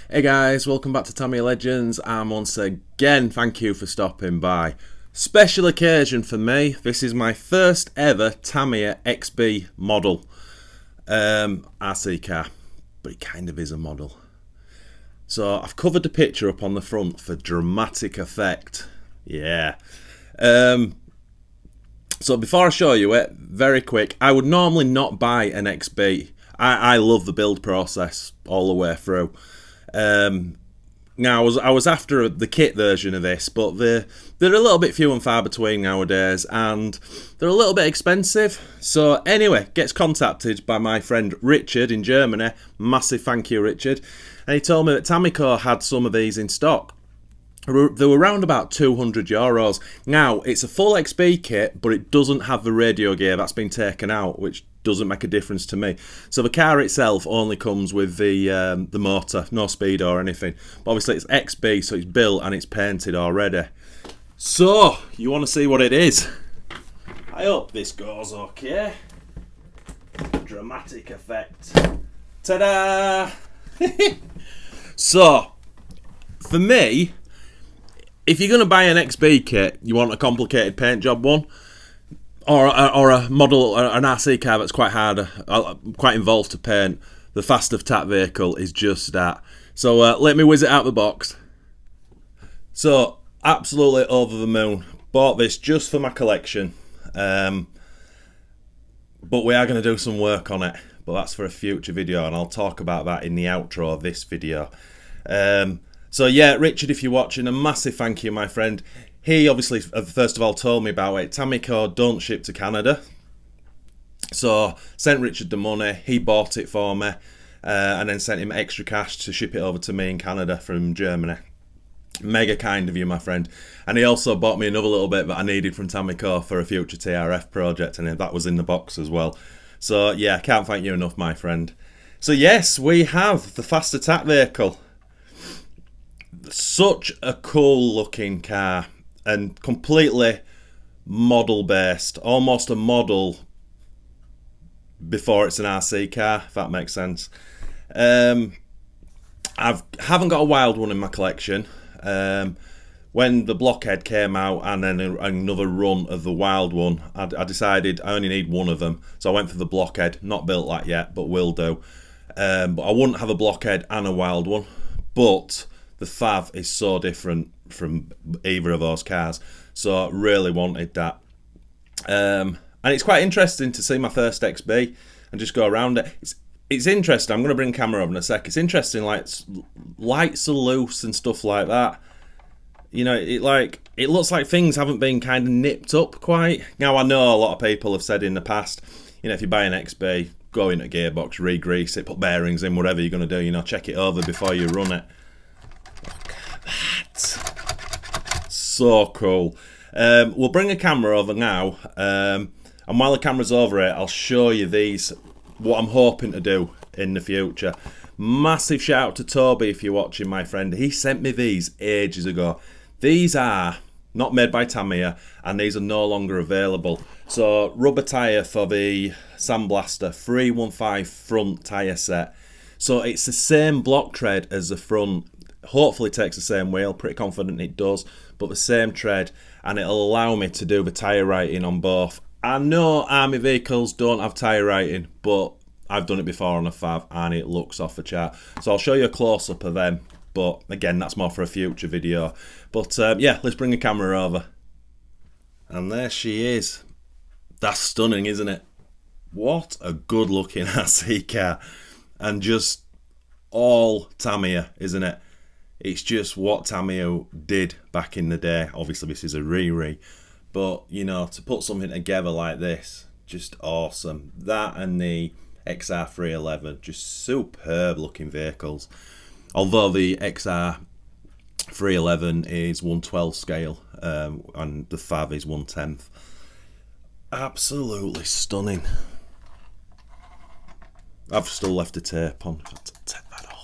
Hey guys, welcome back to Tamiya Legends, and once again, thank you for stopping by. Special occasion for me, this is my first ever Tamiya XB model. RC car, but it kind of is a model. So I've covered the picture up on the front for dramatic effect. Yeah. So before I show you it, very quick, I would normally not buy an XB. I love the build process all the way through. Now I was after the kit version of this, but they're a little bit few and far between nowadays, and they're a little bit expensive. So anyway, gets contacted by my friend Richard in Germany. Massive thank you, Richard. And he told me that Tamiya had some of these in stock. They were around about €200. Now, it's a full XB kit, but it doesn't have the radio gear. That's been taken out, which doesn't make a difference to me. So the car itself only comes with the motor, no speed or anything. But obviously it's XB, so it's built and it's painted already. So, you want to see what it is? I hope this goes okay. Dramatic effect. Ta-da! So, for me, if you're going to buy an XB kit, you want a complicated paint job one, or a model, an RC car that's quite hard, quite involved to paint. The Fast of Tap vehicle is just that. So let me whiz it out the box. So absolutely over the moon. Bought this just for my collection, but we are going to do some work on it. But that's for a future video, and I'll talk about that in the outro of this video. So yeah, Richard, if you're watching, a massive thank you, my friend. He obviously, first of all, told me about it. Tamiya don't ship to Canada. So, sent Richard the money, he bought it for me, and then sent him extra cash to ship it over to me in Canada from Germany. Mega kind of you, my friend. And he also bought me another little bit that I needed from Tamiya for a future TRF project, and that was in the box as well. So yeah, can't thank you enough, my friend. So yes, we have the Fast Attack vehicle. Such a cool looking car, and completely model based, almost a model before it's an RC car, if that makes sense. I haven't got a wild one in my collection. When the Blockhead came out and then another run of the wild one, I decided I only need one of them, so I went for the Blockhead. Not built that yet, but will do. But I wouldn't have a Blockhead and a wild one, but the FAV is so different from either of those cars, so I really wanted that. And it's quite interesting to see my first XB and just go around it. It's interesting. I'm going to bring camera over in a sec. It's interesting, like lights are loose and stuff like that. You know, it looks like things haven't been kind of nipped up quite. Now I know a lot of people have said in the past, you know, if you buy an XB, go in a gearbox, re-grease it, put bearings in, whatever you're going to do. You know, check it over before you run it. Look at that. So cool. We'll bring a camera over now, and while the camera's over it, I'll show you these, what I'm hoping to do in the future. Massive shout out to Toby if you're watching, my friend. He sent me these ages ago. These are not made by Tamiya, and these are no longer available. So rubber tyre for the Sandblaster 315 front tyre set. So it's the same block tread as the front. Hopefully takes the same wheel, pretty confident it does, but the same tread, and it'll allow me to do the tyre writing on both. I know army vehicles don't have tyre writing, but I've done it before on a FAV and it looks off the chart. So I'll show you a close-up of them, but again, that's more for a future video. But yeah, let's bring the camera over. And there she is. That's stunning, isn't it? What a good looking RC car. And just all Tamiya, isn't it? It's just what Tamiya did back in the day. Obviously this is a re-re, but you know, to put something together like this, just awesome. That and the XR311, just superb looking vehicles. Although the XR311 is 1/12 scale, and the FAV is 1/10. Absolutely stunning. I've still left the tape on. I've got to take that off.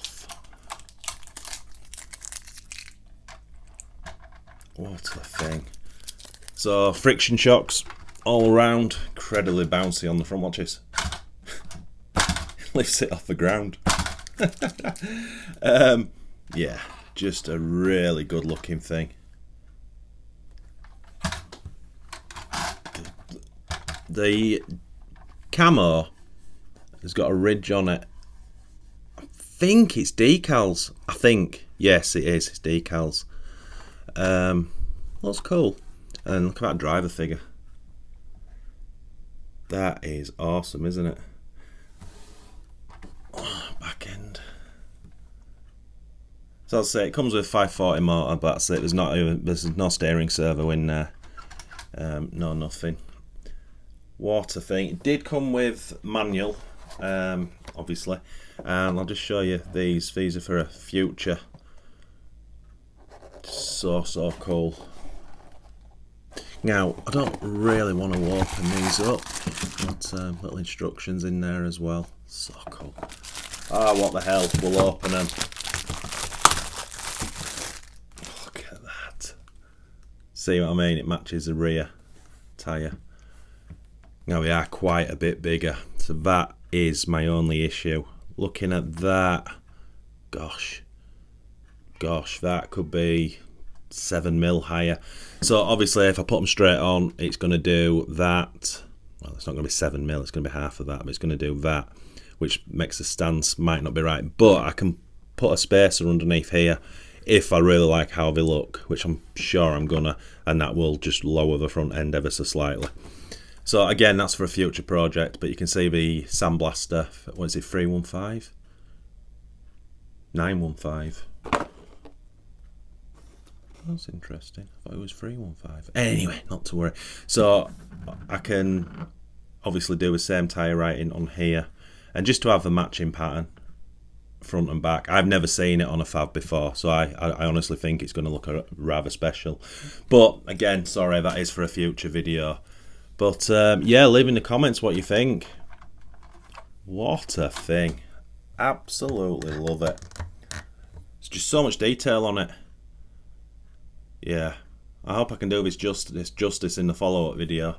What a thing. So friction shocks all around, incredibly bouncy on the front. Watch this. Lifts it off the ground. Yeah, just a really good looking thing. The camo has got a ridge on it. I think it's decals. I think. Yes, it is. It's decals. Looks cool. And look at that driver figure. That is awesome, isn't it? Oh, back end. So I'll say it comes with 540 motor, but that's it. There's no steering servo in there. No nothing. Water thing. It did come with manual, obviously, and I'll just show you these. These are for a future. So cool. Now I don't really want to open these up. Got little instructions in there as well. So cool. Ah, what the hell? We'll open them. Look at that. See what I mean? It matches the rear tyre. Now we are quite a bit bigger, so that is my only issue. Looking at that, gosh, that could be 7mm higher. So obviously if I put them straight on, it's going to do that. Well, it's not going to be 7mm, it's going to be half of that, but it's going to do that, which makes the stance might not be right. But I can put a spacer underneath here if I really like how they look, which I'm sure I'm gonna, and that will just lower the front end ever so slightly. So again, that's for a future project, but you can see the sandblaster, what is it, 315? 915. That's interesting. I thought it was 315. Anyway, not to worry. So I can obviously do the same tyre writing on here, and just to have the matching pattern, front and back. I've never seen it on a Fab before, so I honestly think it's going to look rather special. But again, sorry, that is for a future video. But yeah, leave in the comments what you think. What a thing. Absolutely love it. There's just so much detail on it. Yeah, I hope I can do this justice in the follow-up video.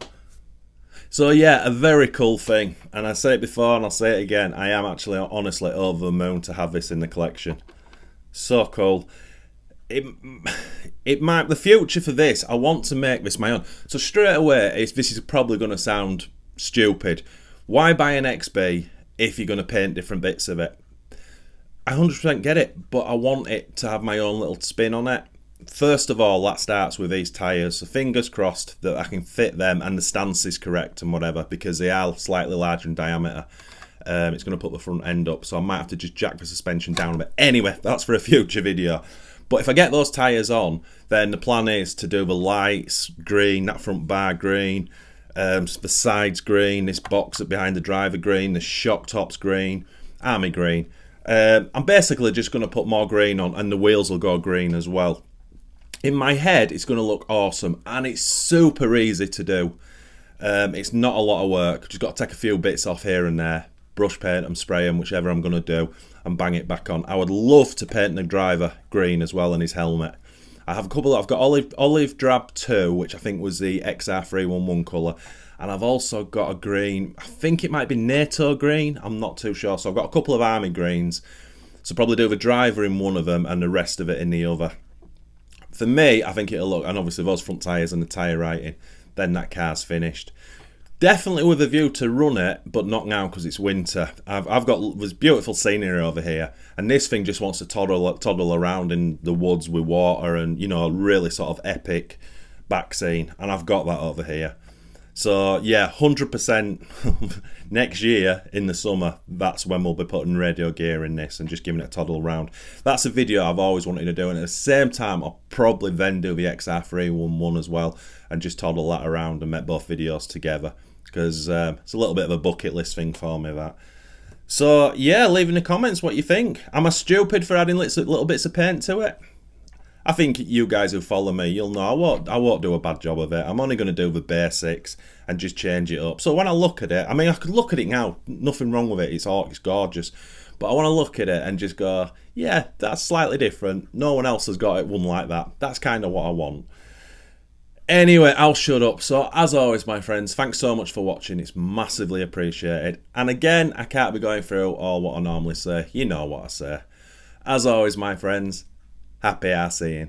So yeah, a very cool thing. And I said it before and I'll say it again. I am actually honestly over the moon to have this in the collection. So cool. It might, the future for this, I want to make this my own. So straight away, this is probably going to sound stupid. Why buy an XB if you're going to paint different bits of it? I 100% get it, but I want it to have my own little spin on it. First of all, that starts with these tyres. So fingers crossed that I can fit them and the stance is correct and whatever, because they are slightly larger in diameter. It's going to put the front end up, so I might have to just jack the suspension down a bit. Anyway, that's for a future video. But if I get those tyres on, then the plan is to do the lights green, that front bar green, the sides green, this box up behind the driver green, the shock tops green, army green. I'm basically just going to put more green on, and the wheels will go green as well. In my head, it's going to look awesome, and it's super easy to do. It's not a lot of work. Just got to take a few bits off here and there, brush paint them, spray them, whichever I'm going to do, and bang it back on. I would love to paint the driver green as well, and his helmet. I have a couple. I've got olive drab 2, which I think was the XR311 colour, and I've also got a green. I think it might be NATO green. I'm not too sure. So I've got a couple of army greens. So probably do the driver in one of them and the rest of it in the other. For me, I think it'll look, and obviously those front tyres and the tyre writing, then that car's finished. Definitely with a view to run it, but not now because it's winter. I've got this beautiful scenery over here, and this thing just wants to toddle around in the woods with water and, you know, a really sort of epic back scene, and I've got that over here. So yeah, 100% next year in the summer, that's when we'll be putting radio gear in this and just giving it a toddle around. That's a video I've always wanted to do, and at the same time I'll probably then do the XR311 as well and just toddle that around and make both videos together, because it's a little bit of a bucket list thing for me, that. So yeah, leave in the comments what you think. Am I stupid for adding little bits of paint to it? I think you guys who follow me, you'll know I won't do a bad job of it. I'm only going to do the basics and just change it up. So when I look at it, I mean, I could look at it now, nothing wrong with it, it's gorgeous. But I want to look at it and just go, yeah, that's slightly different. No one else has got one like that. That's kind of what I want. Anyway, I'll shut up. So as always, my friends, thanks so much for watching. It's massively appreciated. And again, I can't be going through all what I normally say. You know what I say. As always, my friends, happy RCing.